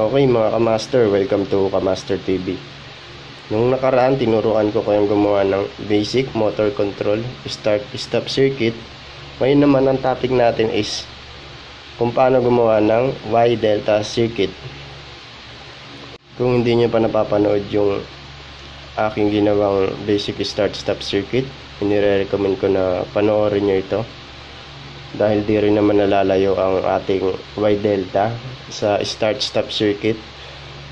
Okay mga kamaster, welcome to Kamaster TV. Nung nakaraan, tinuruan ko kayong gumawa ng basic motor control, start-stop circuit. Ngayon naman ang topic natin is kung paano gumawa ng Y-delta circuit. Kung hindi nyo pa napapanood yung aking ginawang basic start-stop circuit, inire-recommend ko na panoorin nyo ito. Dahil di rin naman nalalayo ang ating Y-delta sa start-stop circuit.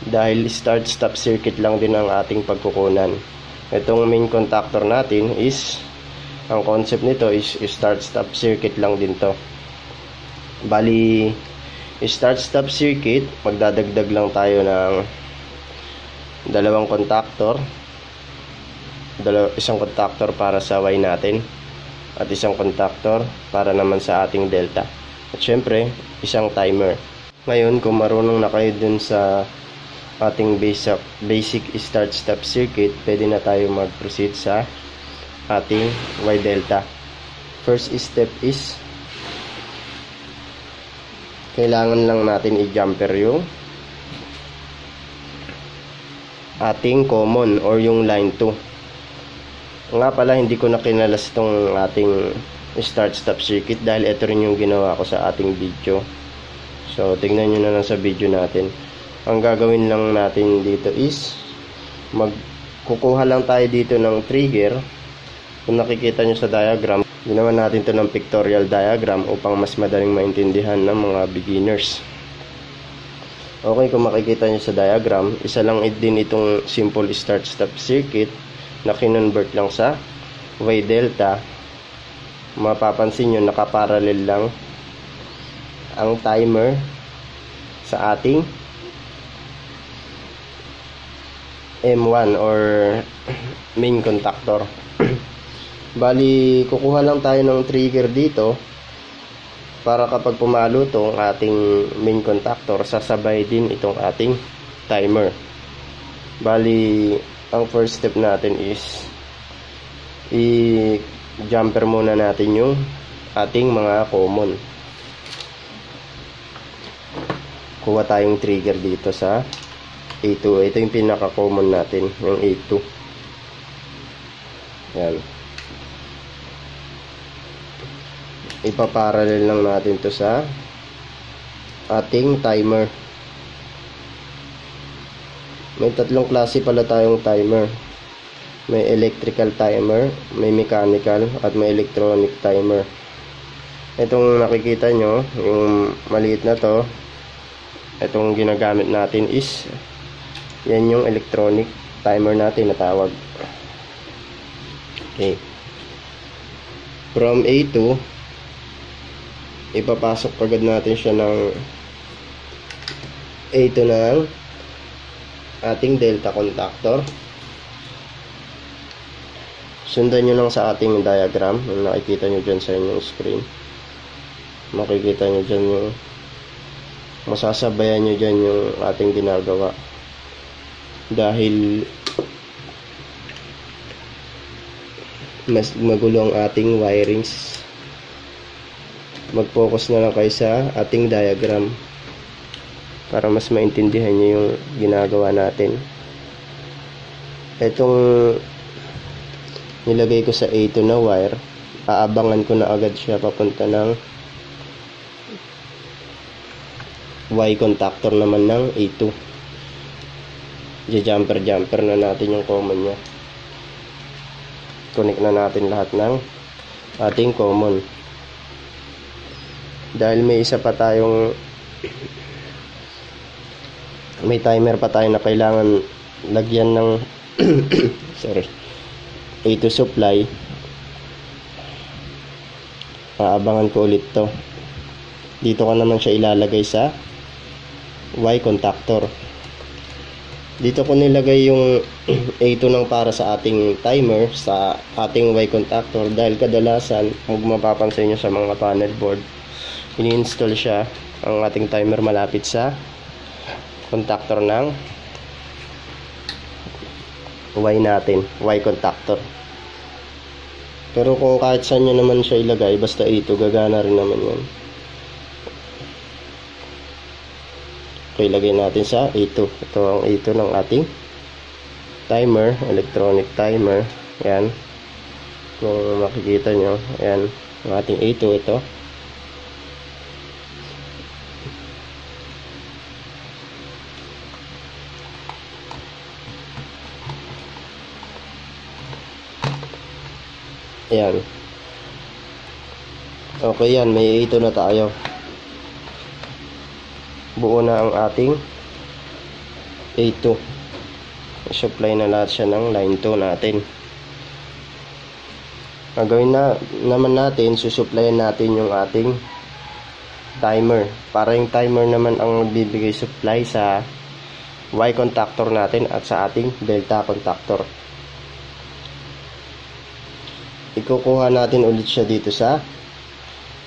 Dahil start-stop circuit lang din ang ating pagkukunan. Itong main contactor natin is, ang concept nito is start-stop circuit lang din to. Bali, start-stop circuit, magdadagdag lang tayo ng dalawang contactor. Isang contactor para sa Y natin at isang contactor para naman sa ating delta. At syempre, isang timer. Ngayon, kung marunong na kayo dun sa ating basic start-stop circuit, pwede na tayo mag-proceed sa ating Y-delta. First step is, kailangan lang natin i-jumper yung ating common or yung line 2. Nga pala, hindi ko na kinalas itong ating start-stop circuit dahil ito rin yung ginawa ko sa ating video. So, tignan nyo na lang sa video natin. Ang gagawin lang natin dito is kukuha lang tayo dito ng trigger. Kung nakikita nyo sa diagram, ginawa natin ito ng pictorial diagram upang mas madaling maintindihan ng mga beginners. Okay, kung makikita nyo sa diagram, isa lang din itong simple start-stop circuit na kinonvert lang sa Y-delta. Mapapansin nyo, nakaparallel lang ang timer sa ating M1 or main contactor. Bali, kukuha lang tayo ng trigger dito para kapag pumalo itong ating main contactor, sasabay din itong ating timer. Bali, ang first step natin is i-jumper muna natin yung ating mga common. Kuha tayong trigger dito sa A2. Ito yung pinaka-common natin, yung A2. Yan. Ipaparallel lang natin to sa ating timer. May tatlong klase pala tayong timer. May electrical timer, may mechanical, at may electronic timer. Itong nakikita nyo, yung maliit na to, itong ginagamit natin is, yan yung electronic timer natin na tawag. Okay. From A2, ipapasok agad natin siya ng A2 ng ating delta contactor. Sundan nyo lang sa ating diagram. Nakikita nyo dyan sa inyong screen. Makikita nyo dyan yung masasabayan nyo dyan yung ating ginagawa. Dahil mas magulo ang ating wirings, mag-focus na lang kayo sa ating diagram para mas maintindihan nyo yung ginagawa natin. Itong nilagay ko sa A2 na wire, aabangan ko na agad siya papunta ng Y contactor naman ng A2. Jumper na natin yung common nya. Connect na natin lahat ng ating common. Dahil may isa pa tayong may timer pa tayo na kailangan lagyan ng A2 supply. Aabangan ko ulit to. Dito ko naman siya ilalagay sa Y contactor. Dito ko nilagay yung A2 ng para sa ating timer sa ating Y contactor dahil kadalasan, kung mapapansin nyo sa mga panel board, ini-install siya ang ating timer malapit sa contactor ng Y natin, Y contactor. Pero kung kahit saan nyo naman siya ilagay, basta A2, gagana rin naman yan. Okay, lagay natin sa A2. Ito ang A2 ng ating timer, electronic timer. Yan. Kung makikita nyo, ayan, ang ating A2 ito. Ayan. Okay yan, may A2 na tayo. Buo na ang ating A2. I-supply na lahat siya ng line 2 natin. Gagawin naman natin, susuplayan natin yung ating timer. Para yung timer naman ang bibigay supply sa Y contactor natin at sa ating delta contactor. Ikukuha natin ulit siya dito sa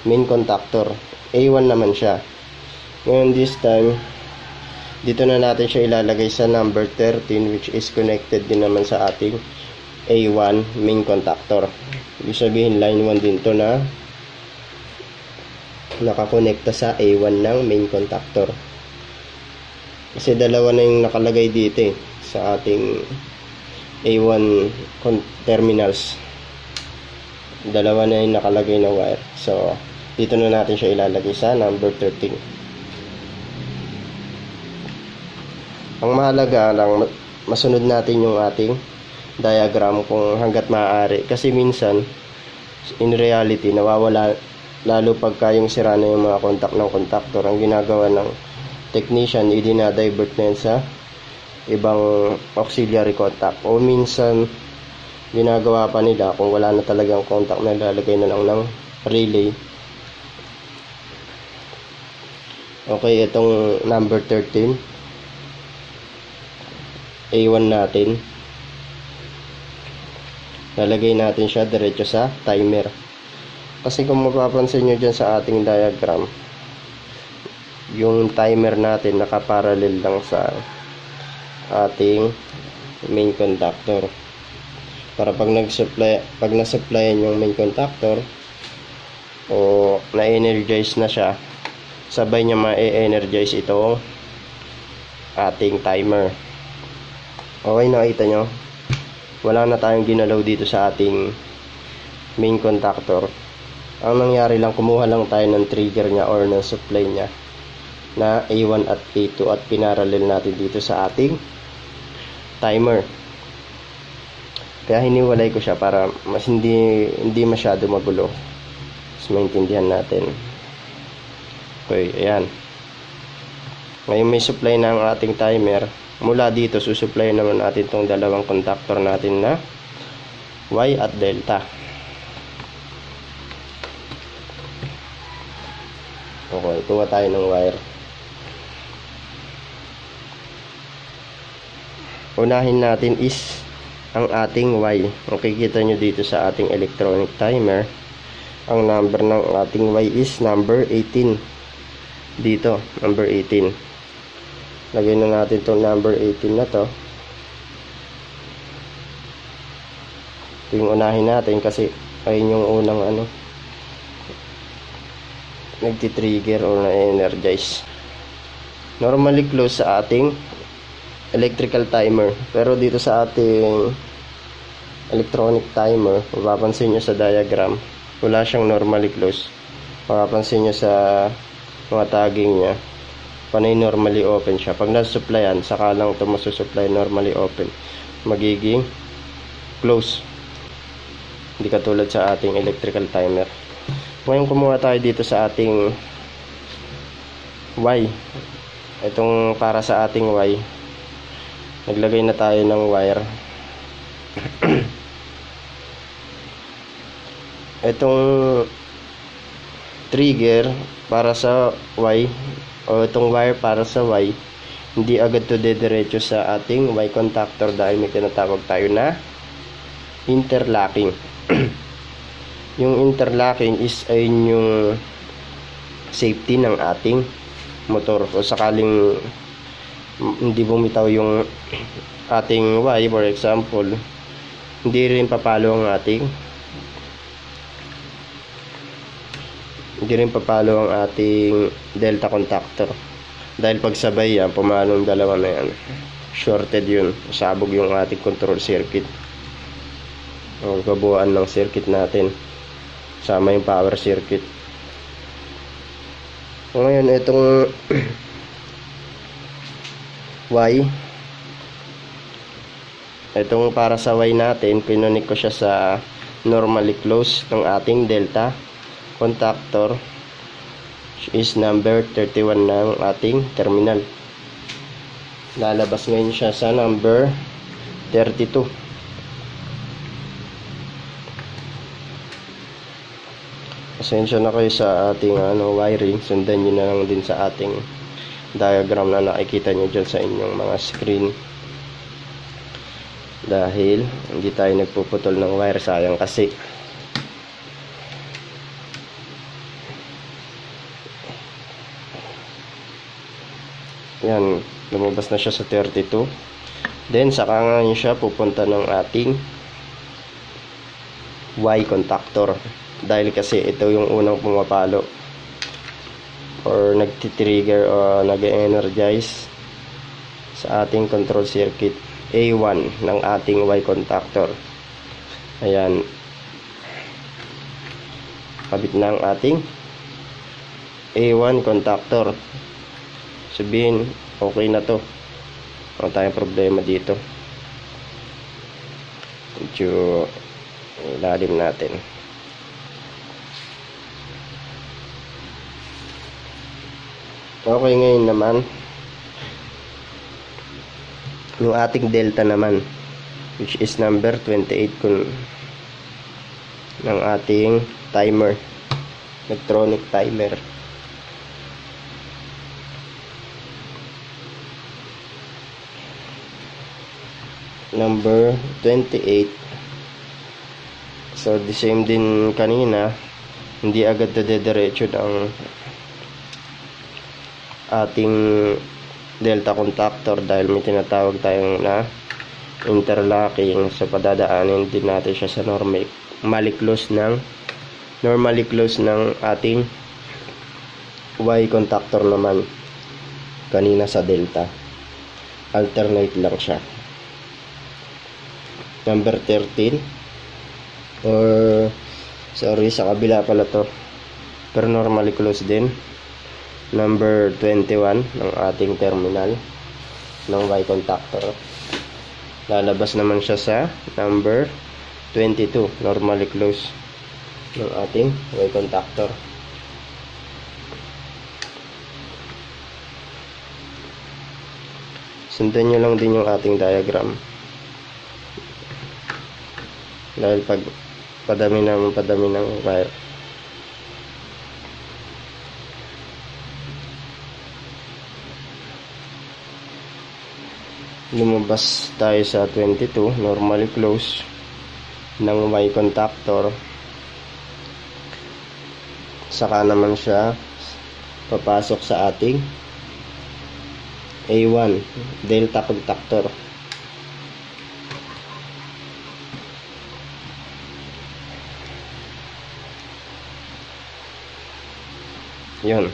main contactor. A1 naman siya. Ngayon this time, dito na natin siya ilalagay sa number 13, which is connected din naman sa ating A1 main contactor. Ibig sabihin line 1 din to na nakakonekta sa A1 ng main contactor. Kasi dalawa na yung nakalagay dito sa ating A1 terminals. Dalawa na yung nakalagay na wire. So, dito na natin siya ilalagay sa number 13. Ang mahalaga lang, masunod natin yung ating diagram kung hanggat maaari. Kasi minsan, in reality, nawawala, lalo pagka yung sira na yung mga contact ng contactor. Ang ginagawa ng technician, i-divert na yan sa ibang auxiliary contact. O minsan, ginagawa pa nila kung wala na talagang contact na lalagay na lang ng relay. Okay, itong number 13 A1 natin, lalagay natin siya diretso sa timer. Kasi kung mapapansin nyo dyan sa ating diagram, yung timer natin nakaparallel lang sa ating main contactor. Para pag na-supplyan yung main contactor o na-energize na siya, sabay niya ma-energize itong ating timer. Okay, nakita nyo? Wala na tayong ginalaw dito sa ating main contactor. Ang nangyari lang, kumuha lang tayo ng trigger niya or ng supply niya na A1 at A2 at pinarallel natin dito sa ating timer. Kaya hiniwalay ko siya para mas hindi masyado magulo. Mas maintindihan natin. Okay, ayan. Ngayon may supply na ang ating timer. Mula dito, susupply naman natin itong dalawang contactor natin na Y at delta. Okay, kuha tayo ng wire. Unahin natin is ang ating Y. Makikita nyo dito sa ating electronic timer, ang number ng ating Y is number 18. Dito, number 18. Lagay na natin itong number 18 na to. Ito yung unahin natin kasi ayun yung unang nagtitrigger or na-energize. Normally close sa ating electrical timer, pero dito sa ating electronic timer, mapapansin nyo sa diagram, wala siyang normally close. Mapapansin nyo sa mga tagging nya, panay normally open siya. Pag nasusuplayan, saka lang ito masusupply normally open, magiging close, hindi katulad sa ating electrical timer. Ngayon kumuha tayo dito sa ating Y, itong para sa ating Y, naglagay na tayo ng wire. Itong trigger para sa Y o itong wire para sa Y, hindi agad to dediretso sa ating Y contactor dahil may tinatawag tayo na interlocking. Yung interlocking is ay yung safety ng ating motor. O sakaling hindi bumitaw yung ating Y, for example, hindi rin papalo ang ating delta contactor. Dahil pag sabay yan, pumalong dalawa na yan, shorted yun, sabog yung ating control circuit o kabuuan ng circuit natin, sama yung power circuit. So ngayon itong Y, itong para sa Y natin, pinunik ko siya sa normally close ng ating delta contactor, which is number 31 ng ating terminal. Lalabas ngayon siya sa number 32. Pasensya na kayo sa ating wiring, sundan nyo na lang din sa ating diagram na nakikita nyo dyan sa inyong mga screen, dahil hindi tayo nagpuputol ng wire, sayang kasi. Yan, lumabas na siya sa 32. Then saka ngayon siya pupunta ng ating Y contactor, dahil kasi ito yung unang pumapalo or nagtitrigger o nag-energize sa ating control circuit A1 ng ating Y contactor. Ayan, kabit na ang ating A1 contactor. Sabihin, okay na to, wala tayong problema dito. Medyo ilalim natin. Okay, ngayon naman yung ating delta naman, which is number 28 ng ating timer, electronic timer. Number 28. So the same din kanina, hindi agad dediretso ng ating delta contactor dahil may tinatawag tayong na interlocking. So padadaanin din natin siya sa normally close ng ating Y contactor naman kanina sa delta. Alternate lang siya. Number 13, or sorry, sa kabila pala to, pero normally close din. Number 21 ng ating terminal ng Y contactor. Lalabas naman siya sa number 22, normally close ng ating Y contactor. Sundan nyo lang din yung ating diagram, dahil pag padami ng wire, lumabas tayo sa 22, normally close ng Y contactor. Saka naman siya papasok sa ating A1 delta contactor. Yun.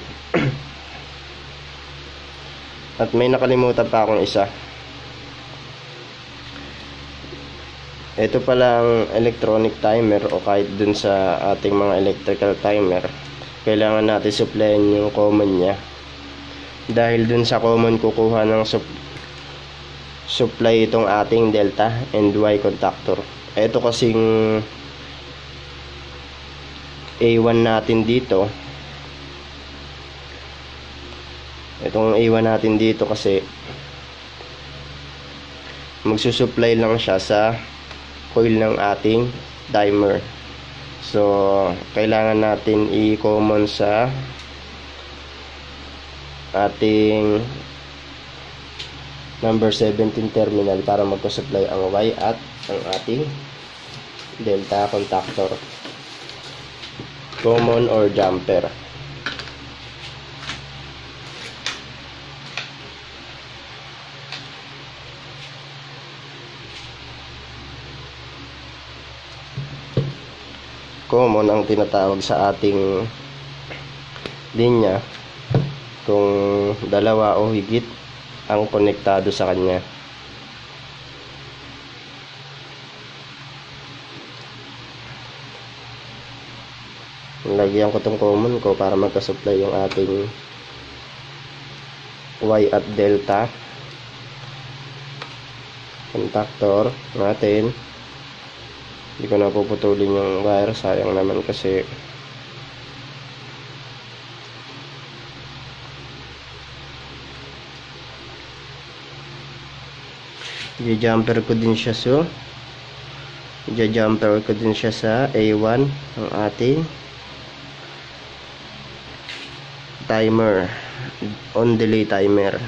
At may nakalimutan pa akong isa. Ito pala ang electronic timer, o kahit dun sa ating mga electrical timer, kailangan natin supplyan yung common niya. Dahil dun sa common kukuha ng supply itong ating delta and Y contactor. Ito kasing A1 natin dito, itong A1 natin dito kasi magsusupply lang siya sa coil ng ating timer. So kailangan natin i-common sa ating number 17 terminal para magsupply ang Y at ang ating delta contactor, common or jumper. Common ang tinatawag sa ating linya, kung dalawa o higit ang konektado sa kanya. Lagyan ko tong common ko para magka-supply yung ating Y at delta contactor natin. Hindi ko na puputulin yung wire, sayang naman kasi i-jumper ko din siya, so i-jumper ko din siya sa A1 ang ating timer, on delay timer.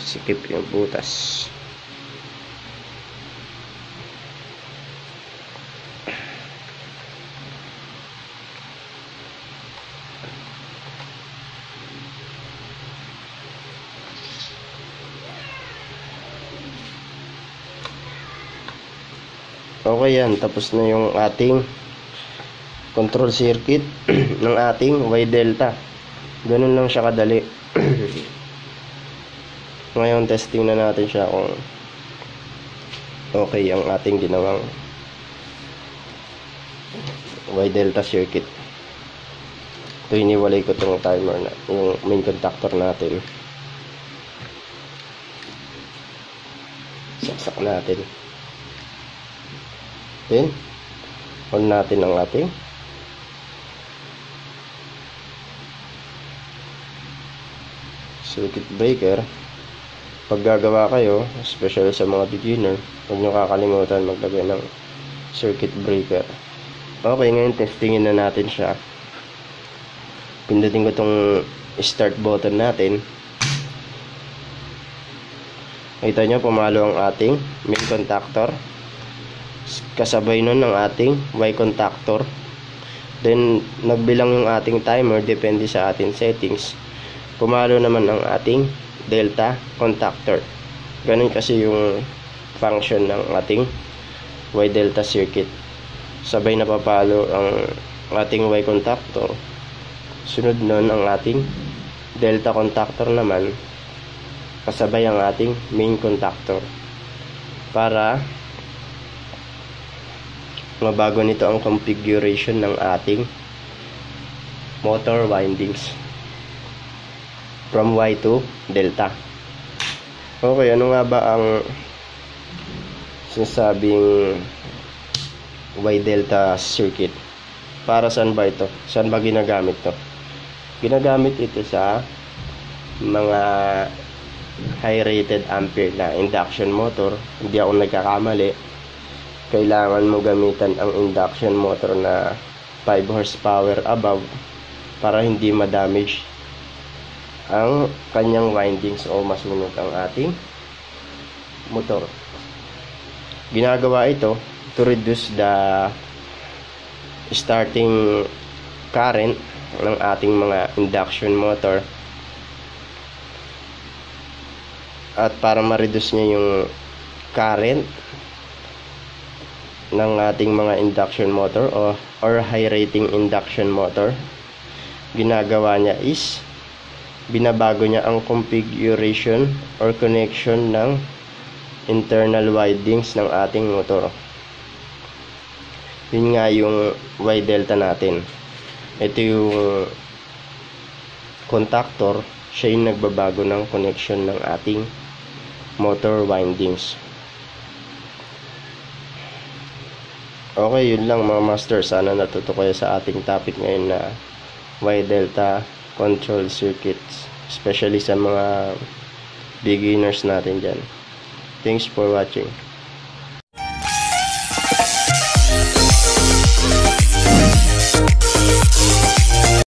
Sikip yung butas. Okay yan, tapos na yung ating control circuit ng ating Y delta. Ganun lang siya kadali. Ngayon testing na natin siya kung okay ang ating ginawang Y delta circuit. Ito, iniwalay ko itong timer na yung main contactor natin. Saksak natin. Then on natin ang ating circuit breaker. Pag gagawa kayo, especially sa mga beginner, huwag nyo kakalimutan maglagay ng circuit breaker. Okay, ngayon testingin na natin siya. Pindutin ko itong start button natin. Kita nyo, pumalo ang ating main contactor. Kasabay nun ng ating Y contactor. Then nagbilang yung ating timer, depende sa ating settings. Pumalo naman ang ating delta contactor. Ganun kasi yung function ng ating Y delta circuit. Sabay na papalo ang ating Y contactor. Sunod nun ang ating delta contactor naman, kasabay ang ating main contactor, para mabago nito ang configuration ng ating motor windings from Y to delta. Okay, ano nga ba ang sinasabing Y delta circuit? Para saan ba ito? Saan ba ginagamit to? Ginagamit ito sa mga high rated ampere na induction motor. Hindi ako nagkakamali, kailangan mo gamitan ang induction motor na 5 horsepower above para hindi ma-damage ang kanyang windings o masunod ang ating motor. Ginagawa ito to reduce the starting current ng ating mga induction motor, at para ma-reduce niya yung current ng ating mga induction motor or high rating induction motor, ginagawa niya is binabago niya ang configuration or connection ng internal windings ng ating motor. Yun nga yung Y delta natin. Ito yung contactor, siya yung nagbabago ng connection ng ating motor windings. Okay, yun lang mga master. Sana natuto kayo sa ating topic ngayon na Y delta control circuits, especially sa mga beginners natin dyan. Thanks for watching.